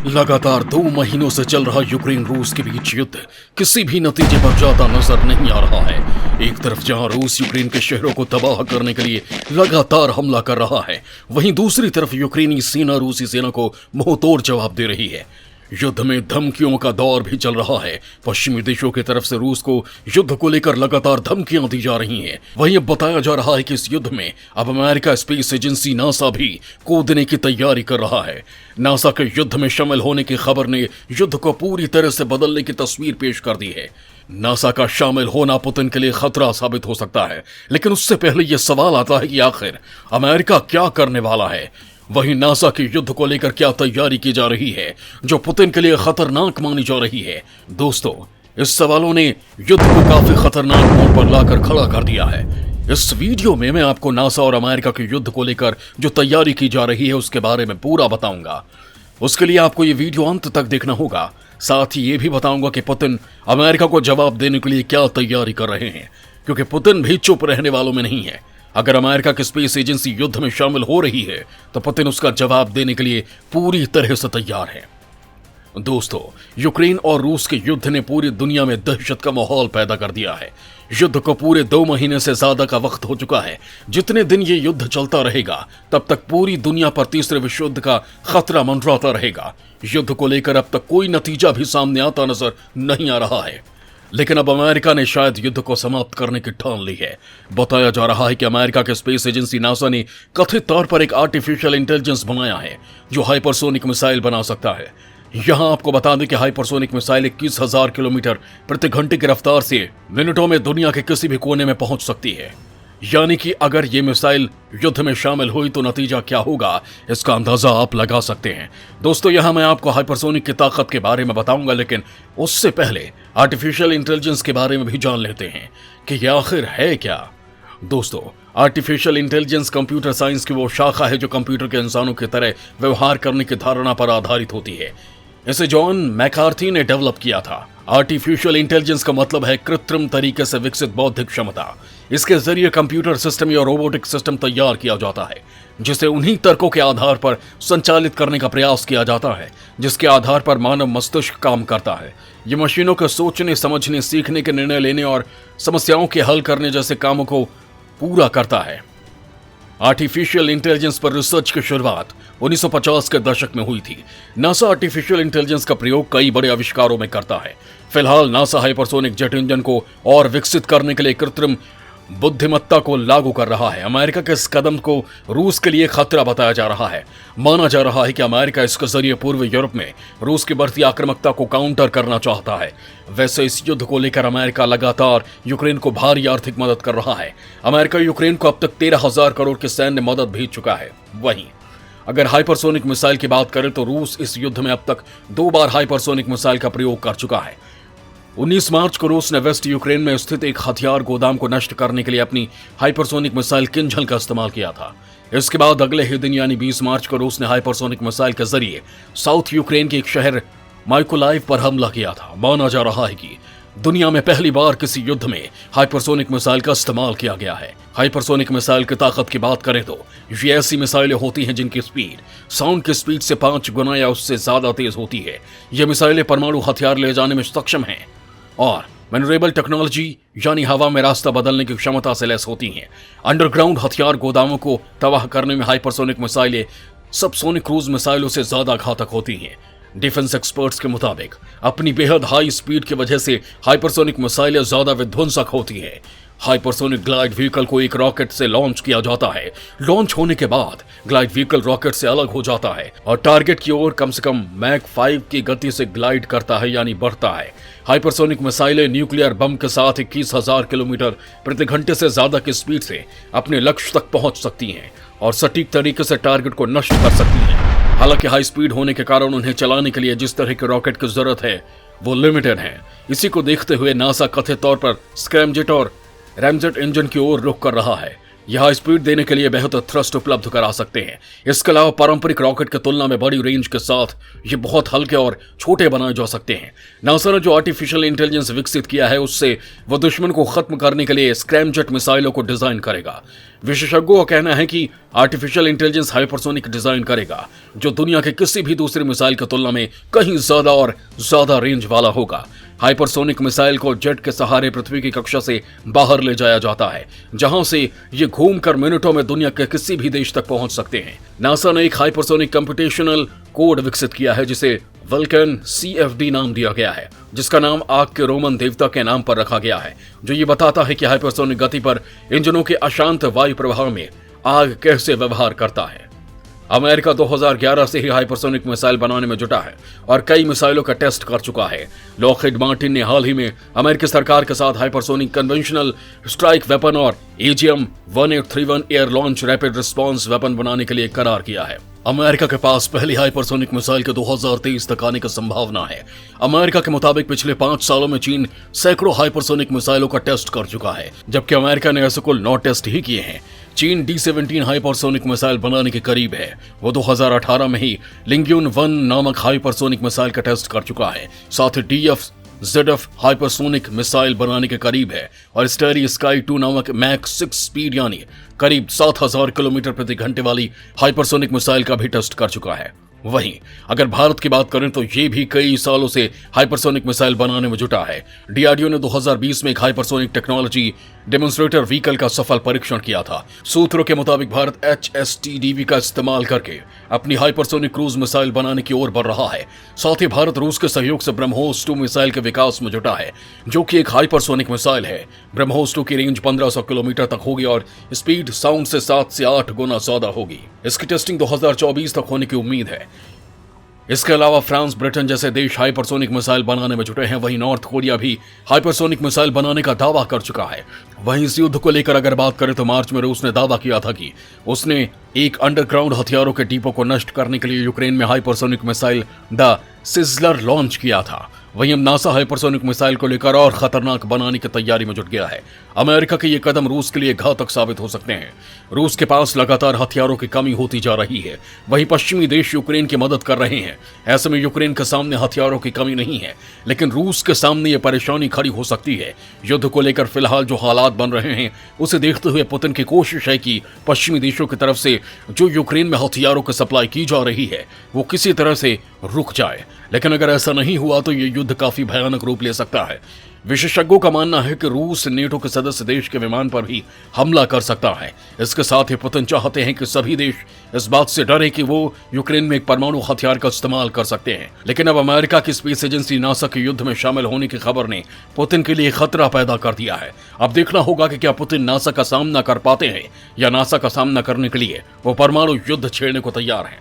लगातार 2 महीनों से चल रहा यूक्रेन रूस के बीच युद्ध किसी भी नतीजे पर जाता नजर नहीं आ रहा है। एक तरफ जहां रूस यूक्रेन के शहरों को तबाह करने के लिए लगातार हमला कर रहा है, वहीं दूसरी तरफ यूक्रेनी सेना रूसी सेना को मुंहतोड़ जवाब दे रही है। युद्ध में धमकियों का दौर भी चल रहा है। पश्चिमी देशों की तरफ से रूस को युद्ध को लेकर लगातार धमकियां दी जा रही हैं। वहीं अब बताया जा रहा है कि इस युद्ध में अब अमेरिका स्पेस एजेंसी नासा भी कूदने की तैयारी कर रहा है। नासा के युद्ध में शामिल होने की खबर ने युद्ध को पूरी तरह से बदलने की तस्वीर पेश कर दी है। नासा का शामिल होना पुतिन के लिए खतरा साबित हो सकता है, लेकिन उससे पहले यह सवाल आता है कि आखिर अमेरिका क्या करने वाला है। वहीं नासा के युद्ध को लेकर क्या तैयारी की जा रही है जो पुतिन के लिए खतरनाक मानी जा रही है। दोस्तों, इस सवालों ने युद्ध को काफी खतरनाक मोड़ पर लाकर खड़ा कर दिया है। इस वीडियो में मैं आपको नासा और अमेरिका के युद्ध को लेकर जो तैयारी की जा रही है उसके बारे में पूरा बताऊंगा। उसके लिए आपको ये वीडियो अंत तक देखना होगा। साथ ही ये भी बताऊंगा कि पुतिन अमेरिका को जवाब देने के लिए क्या तैयारी कर रहे हैं, क्योंकि पुतिन भी चुप रहने वालों में नहीं है। अगर अमेरिका की स्पेस एजेंसी युद्ध में शामिल हो रही है तो पुतिन उसका जवाब देने के लिए पूरी तरह से तैयार है। दोस्तों, यूक्रेन और रूस के युद्ध ने पूरी दुनिया में दहशत का माहौल पैदा कर दिया है। युद्ध को पूरे 2 महीने से ज्यादा का वक्त हो चुका है। जितने दिन ये युद्ध चलता रहेगा तब तक पूरी दुनिया पर तीसरे विश्व युद्ध का खतरा मंडराता रहेगा। युद्ध को लेकर अब तक कोई नतीजा भी सामने आता नजर नहीं आ रहा है, लेकिन अब अमेरिका ने शायद युद्ध को समाप्त करने की ठान ली है। बताया जा रहा है कि अमेरिका के स्पेस एजेंसी नासा ने कथित तौर पर एक आर्टिफिशियल इंटेलिजेंस बनाया है जो हाइपरसोनिक मिसाइल बना सकता है। यहां आपको बता दें कि हाइपरसोनिक मिसाइल 21,000 किलोमीटर प्रति घंटे की रफ्तार से मिनटों में दुनिया के किसी भी कोने में पहुंच सकती है। यानी कि अगर ये मिसाइल युद्ध में शामिल हुई तो नतीजा क्या होगा, इसका अंदाजा आप लगा सकते हैं। दोस्तों, यहां मैं आपको हाइपरसोनिक की ताकत के बारे में बताऊंगा, लेकिन उससे पहले आर्टिफिशियल इंटेलिजेंस के बारे में भी जान लेते हैं कि यह आखिर है क्या। दोस्तों, आर्टिफिशियल इंटेलिजेंस कंप्यूटर साइंस की वो शाखा है जो कंप्यूटर के इंसानों की तरह व्यवहार करने की धारणा पर आधारित होती है। इसे जॉन मैकार्थी ने डेवलप किया था। आर्टिफिशियल इंटेलिजेंस का मतलब है कृत्रिम तरीके से विकसित बौद्धिक क्षमता। इसके जरिए कंप्यूटर सिस्टम या रोबोटिक सिस्टम तैयार किया जाता है जिसे उन्हीं तर्कों के आधार पर संचालित करने का प्रयास किया जाता है जिसके आधार पर मानव मस्तिष्क काम करता है। ये मशीनों के सोचने, समझने, सीखने के निर्णय लेने और समस्याओं के हल करने जैसे कामों को पूरा करता है। आर्टिफिशियल इंटेलिजेंस पर रिसर्च की शुरुआत 1950 के दशक में हुई थी। नासा आर्टिफिशियल इंटेलिजेंस का प्रयोग कई बड़े आविष्कारों में करता है। फिलहाल नासा हाइपरसोनिक जेट इंजन को और विकसित करने के लिए कृत्रिम बुद्धिमत्ता को लागू कर रहा है। अमेरिका के इस कदम को रूस के लिए खतरा बताया जा रहा है। माना जा रहा है कि अमेरिका इसके जरिए पूर्व यूरोप में रूस की बढ़ती आक्रामकता को काउंटर करना चाहता है। वैसे इस युद्ध को लेकर अमेरिका लगातार यूक्रेन को भारी आर्थिक मदद कर रहा है। अमेरिका यूक्रेन को अब तक 13,000 करोड़ की सैन्य मदद भेज चुका है। वहीं अगर हाइपरसोनिक मिसाइल की बात करें तो रूस इस युद्ध में अब तक 2 बार हाइपरसोनिक मिसाइल का प्रयोग कर चुका है। 19 मार्च को रूस ने वेस्ट यूक्रेन में स्थित एक हथियार गोदाम को नष्ट करने के लिए अपनी हाइपरसोनिक मिसाइल किंजल का इस्तेमाल किया था। इसके बाद अगले ही दिन यानी 20 मार्च को रूस ने हाइपरसोनिक मिसाइल के जरिए साउथ यूक्रेन के एक शहर माइकोलाइव पर हमला किया था। माना जा रहा है कि दुनिया में पहली बार किसी युद्ध में हाइपरसोनिक मिसाइल का इस्तेमाल किया गया है। हाइपरसोनिक मिसाइल की ताकत की बात करें तो ये ऐसी मिसाइलें होती हैं जिनकी स्पीड साउंड की स्पीड से 5 गुना या उससे ज्यादा तेज होती है। ये मिसाइलें परमाणु हथियार ले जाने में सक्षम हैं और मैन्यूरेबल टेक्नोलॉजी यानी हवा में रास्ता बदलने की क्षमता से लैस होती हैं। अंडरग्राउंड हथियार गोदामों को तबाह करने में हाइपरसोनिक मिसाइलें सबसोनिक क्रूज मिसाइलों से ज्यादा घातक होती हैं। डिफेंस एक्सपर्ट्स के मुताबिक अपनी बेहद हाई स्पीड की वजह से हाइपरसोनिक मिसाइलें ज्यादा विध्वंसक होती हैं। हाइपरसोनिक ग्लाइड व्हीकल को एक रॉकेट से लॉन्च किया जाता है। लॉन्च होने के बाद ग्लाइड व्हीकल रॉकेट से अलग हो जाता है और टारगेट की ओर कम से कम मैक 5 की गति से ग्लाइड करता है यानी बढ़ता है। हाइपरसोनिक मिसाइलें न्यूक्लियर बम के साथ 21,000 किलोमीटर प्रति घंटे से ज्यादा की स्पीड से अपने लक्ष्य तक पहुंच सकती हैं और सटीक तरीके से टारगेट को नष्ट कर सकती हैं। हालांकि हाई स्पीड होने के कारण उन्हें चलाने के लिए जिस तरह के रॉकेट की जरूरत है वो लिमिटेड है। इसी को देखते हुए नासा कथित तौर पर स्क्रैमजेट और रैमजेट इंजन की ओर रुख कर रहा है। यह हाई स्पीड देने के लिए बेहतर थ्रस्ट उपलब्ध करा सकते हैं। इसके अलावा पारंपरिक रॉकेट की तुलना में बड़ी रेंज के साथ ये बहुत हल्के और छोटे बनाए जा सकते हैं। नासा ने जो आर्टिफिशियल इंटेलिजेंस विकसित किया है उससे वह दुश्मन को खत्म करने के लिए स्क्रैमजेट मिसाइलों को डिजाइन करेगा। विशेषज्ञों का कहना है कि आर्टिफिशियल इंटेलिजेंस हाइपरसोनिक डिजाइन करेगा जो दुनिया के किसी भी दूसरी मिसाइल की तुलना में कहीं ज्यादा और ज्यादा रेंज वाला होगा। हाइपरसोनिक मिसाइल को जेट के सहारे पृथ्वी की कक्षा से बाहर ले जाया जाता है, जहां से ये घूमकर मिनटों में दुनिया के किसी भी देश तक पहुंच सकते हैं। नासा ने एक हाइपरसोनिक कंप्यूटेशनल कोड विकसित किया है जिसे वल्कन CFD नाम दिया गया है, जिसका नाम आग के रोमन देवता के नाम पर रखा गया है, जो ये बताता है कि हाइपरसोनिक गति पर इंजनों के अशांत वायु प्रवाह में आग कैसे व्यवहार करता है। अमेरिका 2011 से ही हाइपरसोनिक मिसाइल बनाने में जुटा है और कई मिसाइलों का टेस्ट कर चुका है। लॉकहीड मार्टिन ने हाल ही में अमेरिकी सरकार के साथ हाइपरसोनिक कन्वेंशनल स्ट्राइक वेपन और AGM-1831 air launch rapid response weapon बनाने के लिए करार किया है। अमेरिका के पास पहली हाइपरसोनिक मिसाइल के 2023 तक आने की संभावना है। अमेरिका के मुताबिक पिछले 5 सालों में चीन सैकड़ों हाइपरसोनिक मिसाइलों का टेस्ट कर चुका है, जबकि अमेरिका ने ऐसे कुल 9 टेस्ट ही किए हैं। चीन D-17 हाइपरसोनिक मिसाइल बनाने के करीब है। वो 2018 में ही लिंग्यून-1 नामक हाइपरसोनिक मिसाइल का टेस्ट कर चुका है। साथ ही DF-ZF हाइपरसोनिक मिसाइल बनाने के करीब है और स्टैरी स्काई 2 नामक मैक 6 स्पीड यानी करीब 7000 किलोमीटर प्रति घंटे वाली हाइपरसोनिक मिसाइल का भी टेस्ट कर चुका है। वहीं अगर भारत की बात करें तो ये भी कई सालों से हाइपरसोनिक मिसाइल बनाने में जुटा है। DRDO ने 2020 में एक हाइपरसोनिक टेक्नोलॉजी डेमोन्स्ट्रेटर व्हीकल का सफल परीक्षण किया था। सूत्रों के मुताबिक भारत HSTDV का इस्तेमाल करके अपनी हाइपरसोनिक क्रूज मिसाइल बनाने की ओर बढ़ रहा है। साथ ही भारत रूस के सहयोग से ब्रह्मोस 2 मिसाइल के विकास में जुटा है, जो कि एक हाइपरसोनिक मिसाइल है। ब्रह्मोस 2 की रेंज 1500 किलोमीटर तक होगी और स्पीड साउंड से 7 से 8 गुना ज्यादा होगी। इसकी टेस्टिंग 2024 तक होने की उम्मीद है। इसके अलावा फ्रांस, ब्रिटेन जैसे देश हाइपरसोनिक मिसाइल बनाने में जुटे हैं। वहीं नॉर्थ कोरिया भी हाइपरसोनिक मिसाइल बनाने का दावा कर चुका है। वहीं इस युद्ध को लेकर अगर बात करें तो मार्च में रूस ने दावा किया था कि उसने एक अंडरग्राउंड हथियारों के डिपो को नष्ट करने के लिए यूक्रेन में hypersonic missile the sizzler launch किया था। वहीं अब नासा हाइपरसोनिक मिसाइल को लेकर और खतरनाक बनाने की तैयारी में जुट गया है। अमेरिका के ये कदम रूस के लिए घातक साबित हो सकते हैं। रूस के पास लगातार हथियारों की कमी होती जा रही है। वहीं पश्चिमी देश यूक्रेन की मदद कर रहे हैं। ऐसे में यूक्रेन के सामने हथियारों की कमी नहीं है, लेकिन रूस के सामने ये परेशानी खड़ी हो सकती है। युद्ध को लेकर फिलहाल जो हालात बन रहे हैं उसे देखते हुए पुतिन की कोशिश है कि पश्चिमी देशों की तरफ से जो यूक्रेन में हथियारों की सप्लाई की जा रही है वो किसी तरह से रुक जाए। लेकिन अगर ऐसा नहीं हुआ तो ये युद्ध काफी भयानक रूप ले सकता है। विशेषज्ञों का मानना है कि रूस नेटो के सदस्य देश के विमान पर भी हमला कर सकता है। इसके साथ ही पुतिन चाहते हैं कि सभी देश इस बात से डरे कि वो यूक्रेन में एक परमाणु हथियार का इस्तेमाल कर सकते हैं। लेकिन अब अमेरिका की स्पेस एजेंसी नासा के युद्ध में शामिल होने की खबर ने पुतिन के लिए खतरा पैदा कर दिया है। अब देखना होगा कि क्या पुतिन नासा का सामना कर पाते हैं या नासा का सामना करने के लिए वो परमाणु युद्ध छेड़ने को तैयार हैं।